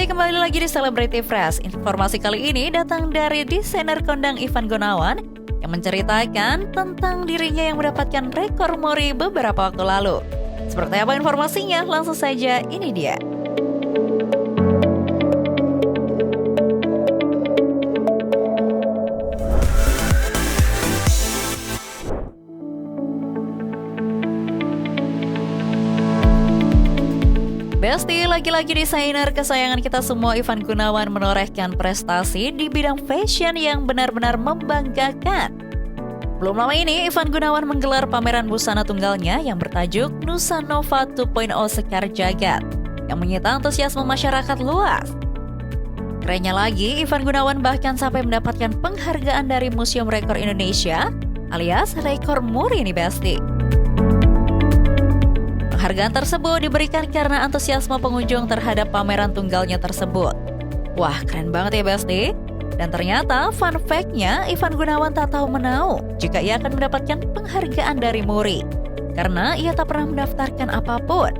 kembali lagi di Celebrity Fresh. Informasi kali ini datang dari desainer kondang Ivan Gunawan yang menceritakan tentang dirinya yang mendapatkan rekor muri beberapa waktu lalu. Seperti apa informasinya? Langsung saja, ini dia. Besti, lagi-lagi desainer kesayangan kita semua Ivan Gunawan menorehkan prestasi di bidang fashion yang benar-benar membanggakan. Belum lama ini, Ivan Gunawan menggelar pameran busana tunggalnya yang bertajuk Nusa Nova 2.0 Sekar Jagad yang menyita antusiasme masyarakat luas. Kerennya lagi, Ivan Gunawan bahkan sampai mendapatkan penghargaan dari Museum Rekor Indonesia alias rekor muri nih Besti. Penghargaan tersebut diberikan karena antusiasme pengunjung terhadap pameran tunggalnya tersebut. Wah, keren banget ya Besti. Dan ternyata fun fact-nya, Ivan Gunawan tak tahu menau jika ia akan mendapatkan penghargaan dari muri. Karena ia tak pernah mendaftarkan apapun.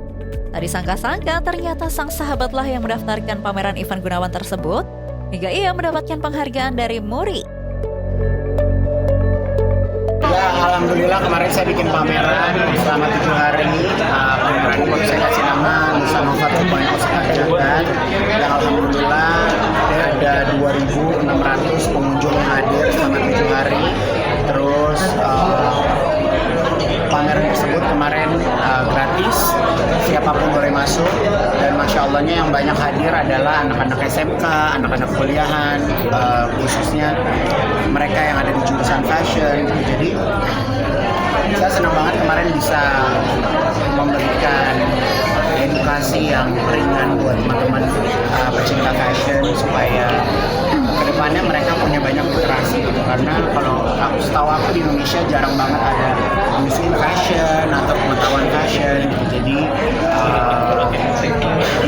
Tak disangka-sangka ternyata sang sahabatlah yang mendaftarkan pameran Ivan Gunawan tersebut hingga ia mendapatkan penghargaan dari muri. Ya, alhamdulillah kemarin saya bikin pameran selama 7 hari. Pameran itu saya kasih nama Nusa Nova 2.0 Sekar Jagad. Dan alhamdulillah ada 2.600 pengunjung yang hadir selama 7 hari. Terus pameran tersebut kemarin gratis, siapapun boleh masuk. Dan Masya Allahnya yang banyak hadir adalah anak-anak SMK, anak-anak kuliahan, khususnya mereka yang ada di jurusan fashion. Jadi saya senang banget kemarin bisa memberikan edukasi yang ringan buat teman-teman pecinta fashion supaya kedepannya mereka punya banyak literasi gitu. Karena kalau setahu aku di Indonesia jarang banget ada museum fashion atau pengetahuan fashion gitu. Jadi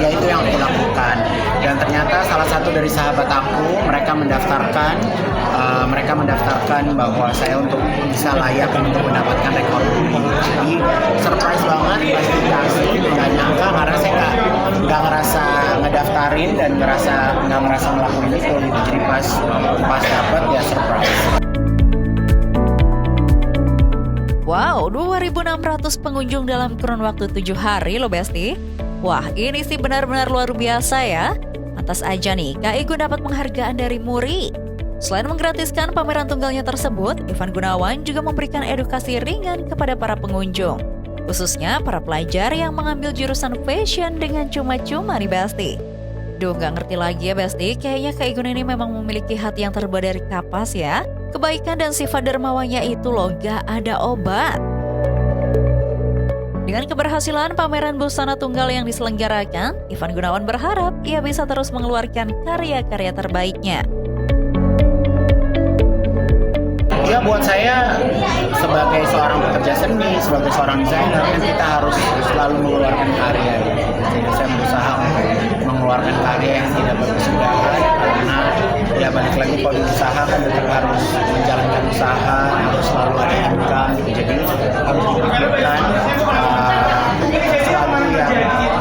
ya itu yang aku lakukan. Dan ternyata salah satu dari sahabat aku, mereka mendaftarkan bahwa saya untuk bisa layak untuk mendapatkan rekor muri. Jadi surprise banget pas dikasih, nggak nyangka karena saya nggak ngerasa ngedaftarin dan nggak ngerasa ngelakuin itu gitu. Jadi pas dapet ya surprise. Wow, 2.600 pengunjung dalam kurun waktu 7 hari loh Besti. Wah, ini sih benar-benar luar biasa ya. Pantas aja nih, Kak Igun dapat penghargaan dari muri. Selain menggratiskan pameran tunggalnya tersebut, Ivan Gunawan juga memberikan edukasi ringan kepada para pengunjung. Khususnya para pelajar yang mengambil jurusan fashion dengan cuma-cuma nih Besti. Duh, gak ngerti lagi ya Besti, kayaknya Kak Igun ini memang memiliki hati yang terbuat dari kapas ya. Kebaikan dan sifat dermawannya itu loh gak ada obat. Dengan keberhasilan pameran busana tunggal yang diselenggarakan, Ivan Gunawan berharap ia bisa terus mengeluarkan karya-karya terbaiknya. Ya buat saya sebagai seorang pekerja seni, sebagai seorang desainer kan kita harus selalu mengeluarkan karya. Jadi saya berusaha untuk mengeluarkan karya yang tidak berkesudahan karena ya balik lagi kalau usaha kan tetap harus menjalankan usaha, harus selalu ada income gitu. Jadi harus dipikirkan sesuatu yang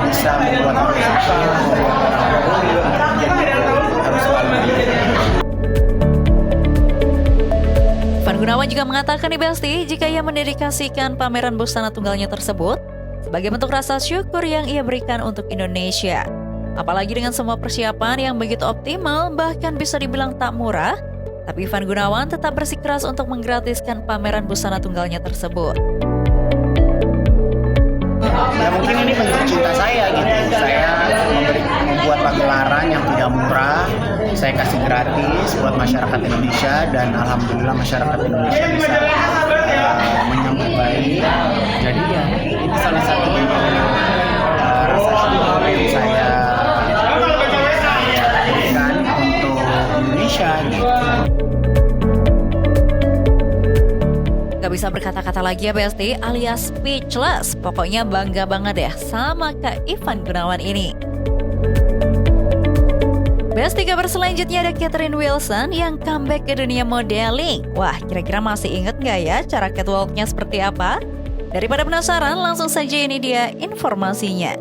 bisa membuat orang suka, membuat orang peduli. Jadi harus selalu Ivan Gunawan juga mengatakan nih Besti, jika ia mendedikasikan pameran busana tunggalnya tersebut sebagai bentuk rasa syukur yang ia berikan untuk Indonesia. Apalagi dengan semua persiapan yang begitu optimal, bahkan bisa dibilang tak murah, tapi Ivan Gunawan tetap bersikeras untuk menggratiskan pameran busana tunggalnya tersebut. Ya mungkin ini bentuk cinta saya gitu. Saya membuat pagelaran yang tidak murah, saya kasih gratis buat masyarakat Indonesia dan alhamdulillah masyarakat Indonesia bisa menyambut baik. Jadi ya ini salah satu rasa syukur yang saya berikan untuk Indonesia gitu. Gak bisa berkata-kata lagi ya Besti, alias speechless. Pokoknya bangga banget ya sama Kak Ivan Gunawan ini. Besti, kabar selanjutnya ada Catherine Wilson yang comeback ke dunia modeling. Wah, kira-kira masih inget gak ya cara catwalknya seperti apa? Daripada penasaran, langsung saja ini dia informasinya.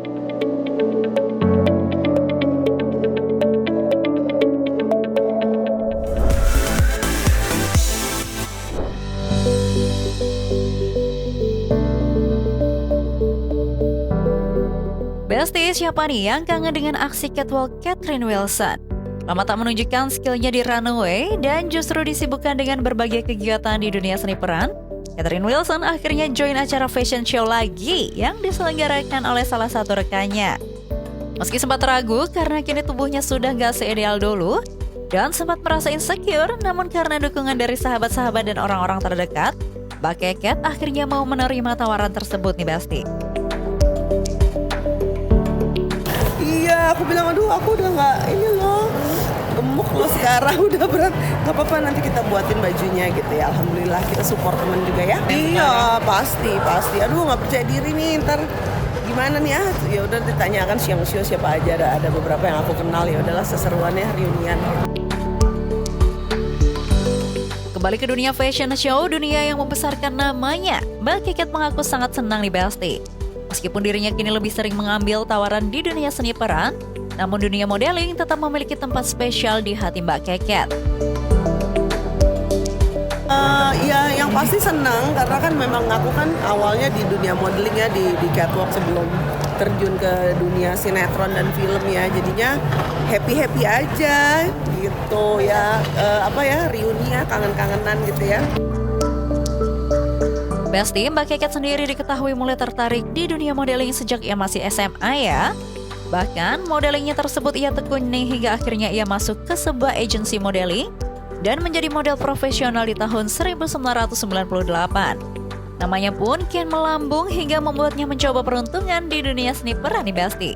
Besti, siapa nih yang kangen dengan aksi catwalk Catherine Wilson? Lama tak menunjukkan skillnya di runway dan justru disibukkan dengan berbagai kegiatan di dunia seni peran, Catherine Wilson akhirnya join acara fashion show lagi yang diselenggarakan oleh salah satu rekannya. Meski sempat ragu karena kini tubuhnya sudah gak seideal dulu dan sempat merasa insecure, namun karena dukungan dari sahabat-sahabat dan orang-orang terdekat, Mbak Keket akhirnya mau menerima tawaran tersebut nih Besti. Iya, aku bilang aduh aku udah nggak ini loh, gemuk loh sekarang, udah berat. Nggak apa-apa, nanti kita buatin bajunya gitu ya. Alhamdulillah kita support temen juga ya. Iya pasti. Aduh nggak percaya diri nih, ntar gimana nih ya? Ya udah ditanyakan siang-siang siapa aja, ada beberapa yang aku kenal, ya udahlah seseruannya reunian. Kembali ke dunia fashion show, dunia yang membesarkan namanya, Mbak Keket mengaku sangat senang nih Besti. Meskipun dirinya kini lebih sering mengambil tawaran di dunia seni peran, namun dunia modeling tetap memiliki tempat spesial di hati Mbak Keket. Ya yang pasti senang karena kan memang aku kan awalnya di dunia modeling ya, di catwalk sebelum terjun ke dunia sinetron dan film ya, jadinya happy aja gitu ya, reuni ya, kangen-kangenan gitu ya. Besti, Mbak Keket sendiri diketahui mulai tertarik di dunia modeling sejak ia masih SMA ya. Bahkan modelingnya tersebut ia tekuni hingga akhirnya ia masuk ke sebuah agensi modeling dan menjadi model profesional di tahun 1998. Namanya pun kian melambung hingga membuatnya mencoba peruntungan di dunia seni peran nih Besti.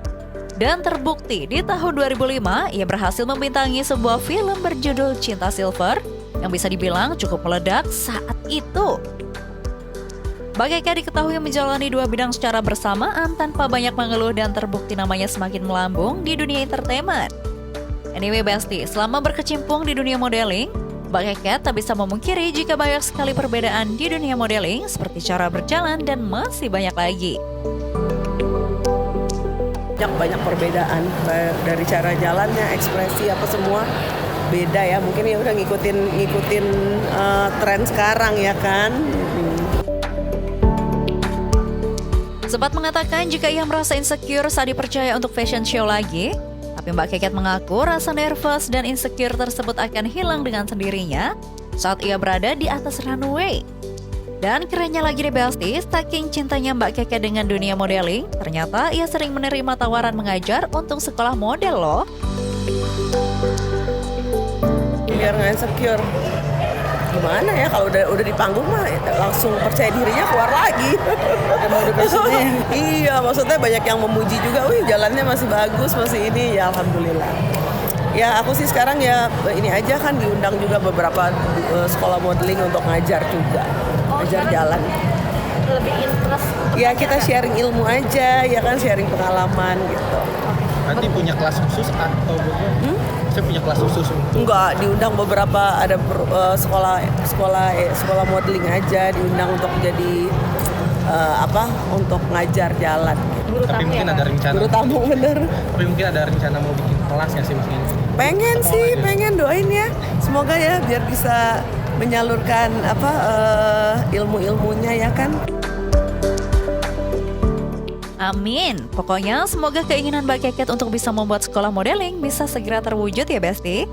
Dan terbukti di tahun 2005 ia berhasil membintangi sebuah film berjudul Cinta Silver yang bisa dibilang cukup meledak saat itu. Mbak Keket diketahui menjalani dua bidang secara bersamaan tanpa banyak mengeluh dan terbukti namanya semakin melambung di dunia entertainment. Anyway Besti, selama berkecimpung di dunia modeling, Mbak Keket tak bisa memungkiri jika banyak sekali perbedaan di dunia modeling seperti cara berjalan dan masih banyak lagi. Banyak perbedaan dari cara jalannya, ekspresi apa semua beda ya. Mungkin ya udah ngikutin tren sekarang ya kan. Sempat mengatakan jika ia merasa insecure saat dipercaya untuk fashion show lagi, tapi Mbak Keket mengaku rasa nervous dan insecure tersebut akan hilang dengan sendirinya saat ia berada di atas runway. Dan kerennya lagi deh Besti, saking cintanya Mbak Keket dengan dunia modeling, ternyata ia sering menerima tawaran mengajar untuk sekolah model loh. Biar nggak insecure. Gimana ya, kalau udah di panggung mah langsung percaya dirinya keluar lagi. Iya, maksudnya banyak yang memuji juga, wih jalannya masih bagus, masih ini, ya alhamdulillah. Ya aku sih sekarang ya ini aja kan diundang juga beberapa sekolah modeling untuk ngajar juga, ngajar jalan. Lebih interest. Ya kita sharing ilmu aja, ya kan sharing pengalaman gitu. Nanti punya kelas khusus atau saya punya kelas khusus untuk Enggak, diundang beberapa ada sekolah modeling aja diundang untuk jadi untuk ngajar jalan. Guru tapi tamu mungkin ya, ada Kak? rencana. Guru tamu bener. Tapi mungkin ada rencana mau bikin kelas ya sih mungkin. Pengen doain ya. Semoga ya biar bisa menyalurkan ilmu-ilmunya ya kan. Amin. Pokoknya semoga keinginan Mbak Keket untuk bisa membuat sekolah modeling bisa segera terwujud ya Besti.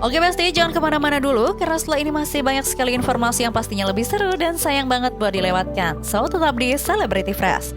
Oke Besti, jangan kemana-mana dulu karena setelah ini masih banyak sekali informasi yang pastinya lebih seru dan sayang banget buat dilewatkan. So tetap di Celebrity Fresh.